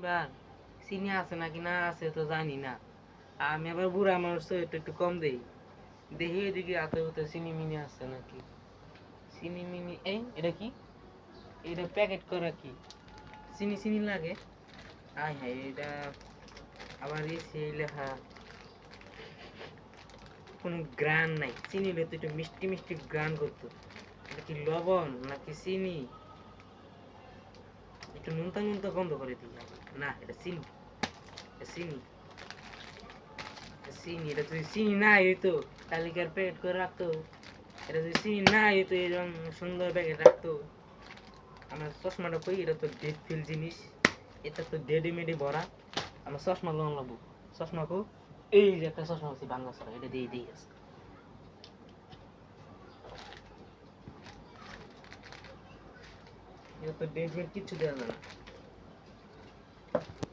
এবার চিনি আছে নাকি না আছে তো জানি না। আমি আবার বুড়া মানুষ তো একটু কম দেই। দেখি এদিকে হাতে হতে চিনি মিনি আছে নাকি। চিনি মিনি এই এটা কি? এটা প্যাকেট করা কি? চিনি চিনি লাগে। আয় হায় এটা আবার এসে লেখা কোনো গ্রান নাই। চিনি হলে তো একটু মিষ্টি মিষ্টি গ্রান করতো। এটা কি লবণ নাকি চিনি? একটু নুনতা নুনতা গন্ধ করে দিই। না এটা চিনি, এটা চিনি, এটা চিনি। এটা যদি চিনি না হইতো তালিকার প্যাকেট করে রাখতো। এটা যদি চিনি না হইতো এরকম সুন্দর প্যাকেট রাখতো। আমার চশমাটা কই? এটা তো ডেট ফিল জিনিস। এটা তো ডেডি মেডি ভরা। আমার চশমা লোন লাগবো। চশমা কো? এই যে একটা চশমা আছে বাংলা ছাড়া, এটা দিয়ে দিয়ে আছে। এটা তো ডেট মেড কিচ্ছু দেওয়া যায় না।